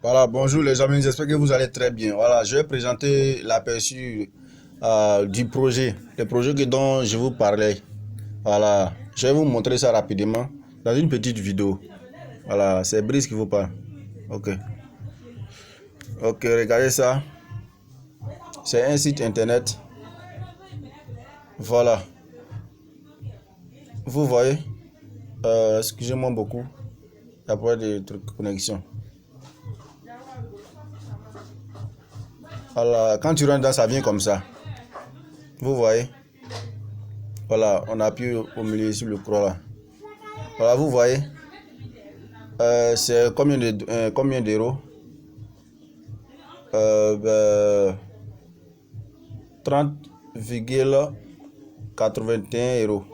Voilà, bonjour les amis, j'espère que vous allez très bien. Voilà, je vais présenter l'aperçu du projet, le projet dont je vous parlais. Voilà, je vais vous montrer ça rapidement dans une petite vidéo. Voilà, c'est Brice qui vous parle. Ok, ok, regardez ça. C'est un site internet. Voilà, vous voyez, excusez-moi beaucoup, il y a pas de trucs de connexion. Voilà, quand tu rentres dans ça vient comme ça. Vous voyez, voilà, on appuie au milieu sur le croix là. Voilà, vous voyez. C'est combien d'euros? Ben, 30,81 euros.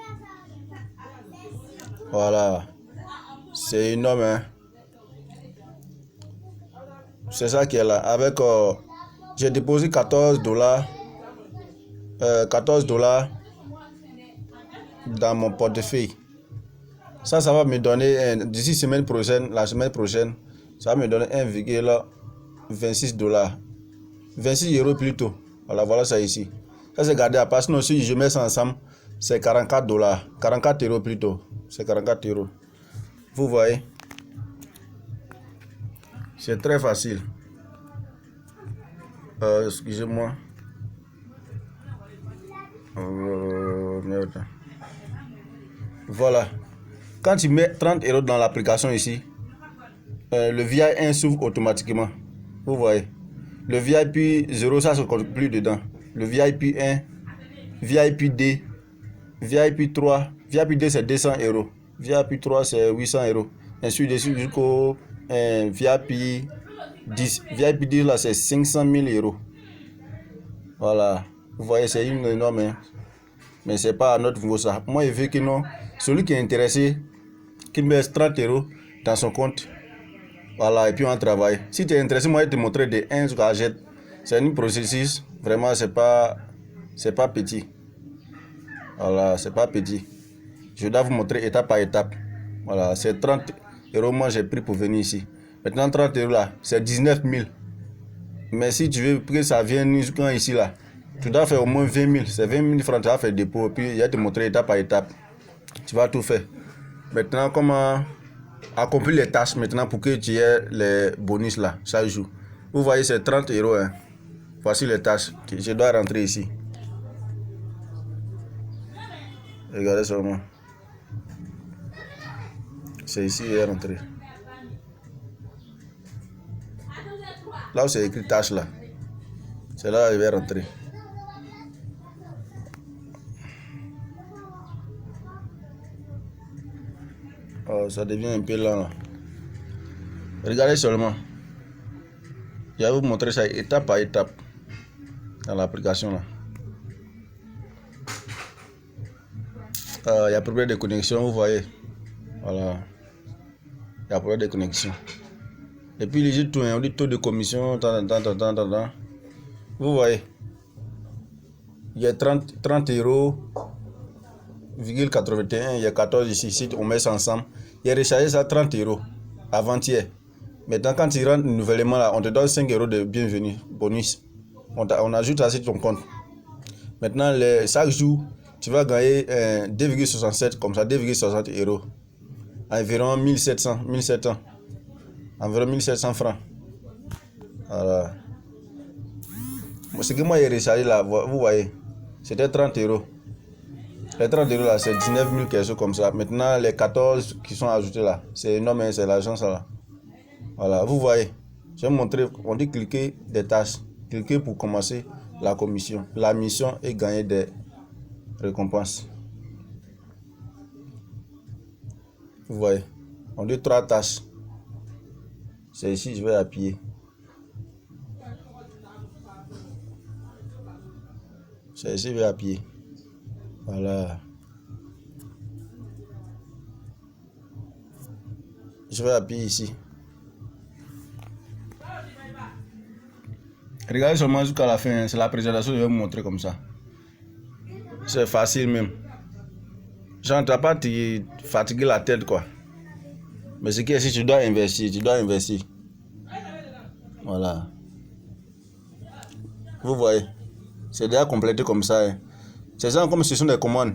Voilà, c'est énorme, hein? C'est ça qui est là. Avec, j'ai déposé 14 dollars, 14 dollars dans mon portefeuille. Ça va me donner, d'ici semaine prochaine, la semaine prochaine, ça va me donner 1,26 dollars. 26 euros plutôt. Voilà, voilà ça ici. Ça c'est gardé à part. Sinon, si je mets ça ensemble, c'est 44 dollars. 44 euros plutôt. C'est 44 euros. Vous voyez? C'est très facile. Excusez-moi. Merde. Voilà. Quand tu mets 30 euros dans l'application ici, le VIP1 s'ouvre automatiquement. Vous voyez? Le VIP 0, ça se compte plus dedans. Le VIP1, VIP D, VIP3, VIP2 c'est 200 euros. VIP3 c'est 800 euros. Ainsi de suite jusqu'au VIP10. VIP10 là c'est 500 000 euros. Voilà. Vous voyez, c'est une énorme. Hein. Mais c'est pas à notre niveau ça. Moi je veux que non. Celui qui est intéressé, qu'il met 30 euros dans son compte. Voilà, et puis on travaille. Si tu es intéressé, moi je vais te montrer de 1 jusqu'à Z. C'est un processus. Vraiment, c'est pas petit. Voilà, c'est pas petit. Je dois vous montrer étape par étape. Voilà, c'est 30 euros. Moi, j'ai pris pour venir ici. Maintenant, 30 euros là, c'est 19 000. Mais si tu veux que ça vienne jusqu'à ici là, tu dois faire au moins 20 000. C'est 20 000 francs, tu vas faire dépôt. Et puis, je vais te montrer étape par étape. Tu vas tout faire. Maintenant, comment accomplir les tâches maintenant pour que tu aies les bonus là, chaque jour. Vous voyez, c'est 30 euros. Hein. Voici les tâches. Je dois rentrer ici. Regardez seulement. C'est ici, il est rentré. Là où c'est écrit tâche là. C'est là où il va rentrer. Oh, ça devient un peu lent là. Regardez seulement. Je vais vous montrer ça étape par étape dans l'application là. Il y a problème de connexion, vous voyez. Voilà. Il y a problème de connexion. Et puis les tout, on dit taux de commission, vous voyez. Il y a 30 euros, 81, il y a 14 ici. Si on met ça ensemble, il y a rechargé ça 30 euros avant-hier. Maintenant, quand tu rentres nouvellement là, on te donne 5 euros de bienvenue, bonus. On ajoute ça sur ton compte. Maintenant, chaque jour, tu vas gagner 2,67 comme ça, 2,60 euros. Environ 1700. Environ 1700 francs. Voilà. Ce que moi j'ai rechargé là, vous voyez, c'était 30 euros. Les 30 euros là, c'est 19 000 quelque chose comme ça. Maintenant, les 14 qui sont ajoutés là, c'est énorme, c'est l'argent ça là. Voilà, vous voyez. Je vais vous montrer, on dit cliquer des tâches. Cliquez pour commencer la commission, la mission et gagner des récompenses. Vous voyez, on dit 3 tâches. C'est ici, je vais appuyer. C'est ici, je vais appuyer. Voilà. Je vais appuyer ici. Regardez seulement jusqu'à la fin, c'est la présentation, je vais vous montrer comme ça. C'est facile même. Genre, tu n'as pas te fatiguer la tête quoi. Mais ce qui est si tu dois investir, tu dois investir. Voilà. Vous voyez, c'est déjà complété comme ça. Hein. Ces gens, comme ce sont des commandes,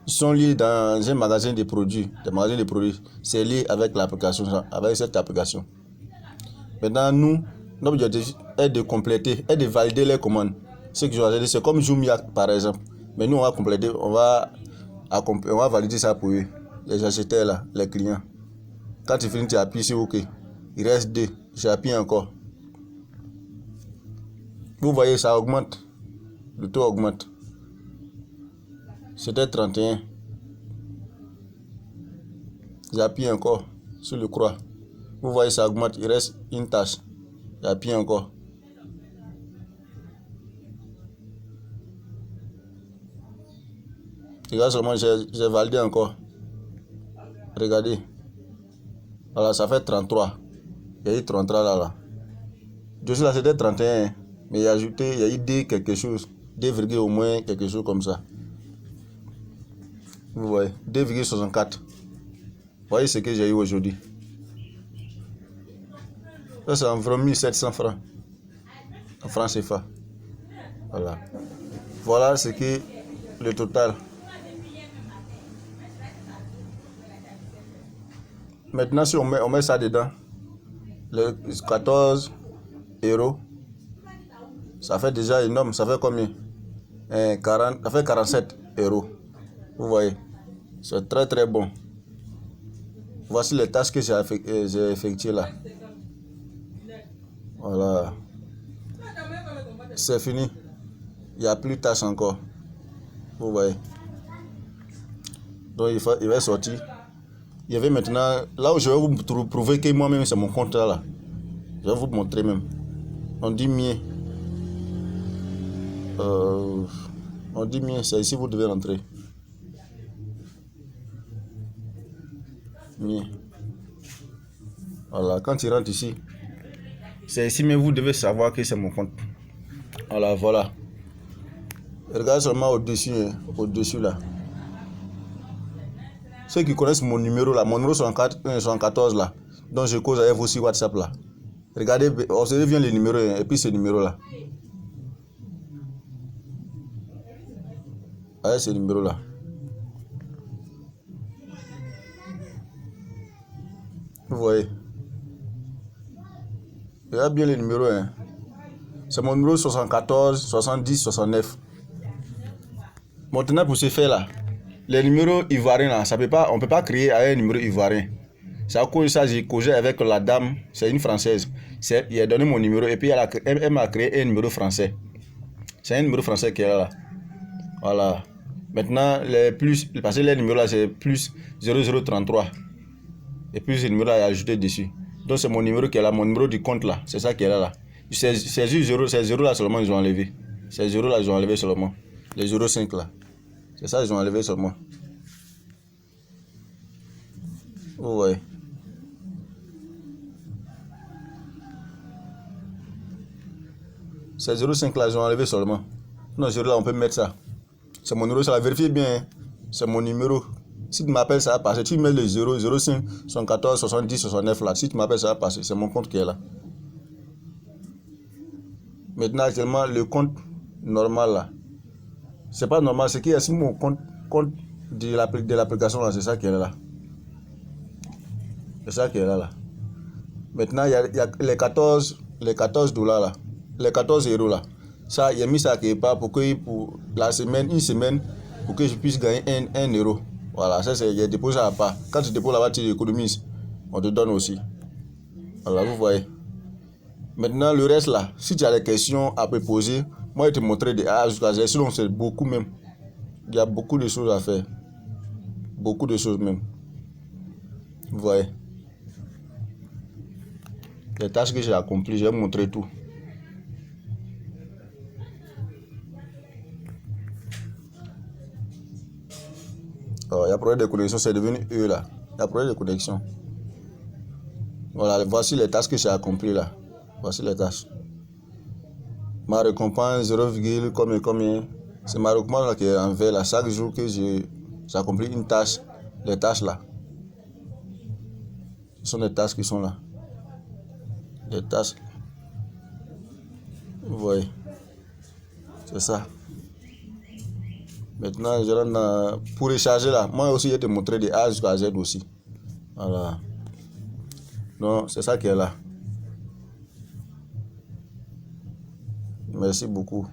ils sont liés dans un magasin de produits, c'est lié avec l'application, avec cette application. Maintenant, nous, notre objectif est de compléter, est de valider les commandes. Ce que je vais dire, c'est comme Jumia par exemple. Mais nous, on va compléter, on va valider ça pour eux, les acheteurs là, les clients. Quand tu finis, tu appuies sur OK. Il reste 2, j'appuie encore. Vous voyez, ça augmente. Le taux augmente. C'était 31. J'appuie encore sur le croix. Vous voyez, ça augmente. Il reste une tâche. J'appuie encore. Regarde seulement, j'ai validé encore. Regardez. Voilà, ça fait 33. Il y a eu 33 là. Dessus là, c'était 31. Mais il y a ajouté, il y a eu D quelque chose. D virgule au moins quelque chose comme ça. Vous voyez, 2,64. Vous voyez ce que j'ai eu aujourd'hui. Ça, c'est environ 1700 francs. En francs CFA. Voilà. Voilà ce que le total. Maintenant, si on met ça dedans, les 14 euros, ça fait déjà énorme. Ça fait combien? 40, ça fait 47 euros. Vous voyez, c'est très très bon. Voici les tâches que j'ai effectuées là. Voilà. C'est fini. Il n'y a plus de tâches encore. Vous voyez. Donc il va sortir. Il y avait maintenant, là où je vais vous prouver que moi-même c'est mon compte là. Je vais vous montrer même. On dit mieux. On dit mieux, c'est ici vous devez rentrer. Mieux. Voilà, quand tu rentres ici, c'est ici mais vous devez savoir que c'est mon compte. Voilà. Regarde seulement au-dessus, hein, au-dessus là. Ceux qui connaissent mon numéro là, mon numéro 74 là, dont je cause avec vous sur WhatsApp là. Regardez, observez bien les numéros et puis ce numéro là. Avec ce numéro là. Vous voyez. Regardez bien les numéros. Hein. C'est mon numéro 74, 70, 69. Maintenant pour ce faire là, les numéros ivoiriens là, on ne peut pas créer avec un numéro ivoirien. C'est à cause de ça j'ai causé avec la dame, c'est une française. Il a donné mon numéro et puis elle m'a créé un numéro français. C'est un numéro français qui est là. Voilà. Maintenant, parce que les numéros là c'est plus 0033. Et puis ce numéro là est ajouté dessus. Donc c'est mon numéro qui est là, mon numéro du compte là, c'est ça qui est là. Ces zéros là seulement ils ont enlevé. Ces zéros là ils ont enlevé seulement. Les 0,5 là. C'est ça ils ont enlevé seulement. Vous voyez. Ces 0,5 là ils ont enlevé seulement. Non, 0 là on peut mettre ça. C'est mon numéro, ça va vérifier bien. Hein. C'est mon numéro. Si tu m'appelles, ça va passer. Tu mets le 0, 05, 74, 70, 69 là. Si tu m'appelles, ça va passer. C'est mon compte qui est là. Maintenant, actuellement, le compte normal là. C'est pas normal. C'est qu'il y a sur mon compte de l'application là. C'est ça qui est là. C'est ça qui est là. Maintenant, il y a les 14 dollars là. Les 14 euros là. Ça, il a mis ça quelque part pour la semaine, une semaine, pour que je puisse gagner 1 euro. Voilà, ça c'est déposé à part. Quand tu déposes là-bas, tu économises. On te donne aussi. Voilà, vous voyez. Maintenant, le reste là, si tu as des questions à me poser, moi je te montrer des A jusqu'à Z. Sinon, c'est beaucoup même. Il y a beaucoup de choses à faire. Beaucoup de choses même. Vous voyez. Les tâches que j'ai accomplies, je vais vous montrer tout. Oh, il y a problème de connexion, c'est devenu eux là. Il y a problème de connexion. Voilà, voici les tâches que j'ai accomplies là. Voici les tâches. Ma récompense 0, combien. C'est ma récompense là qui est en vert là. Chaque jour que j'accomplis une tâche, les tâches là. Ce sont les tâches qui sont là. Les tâches. Vous voyez. C'est ça. Maintenant, je rentre pour recharger là. Moi aussi, je vais te montrer de A jusqu'à Z aussi. Voilà. Donc, c'est ça qui est là. Merci beaucoup.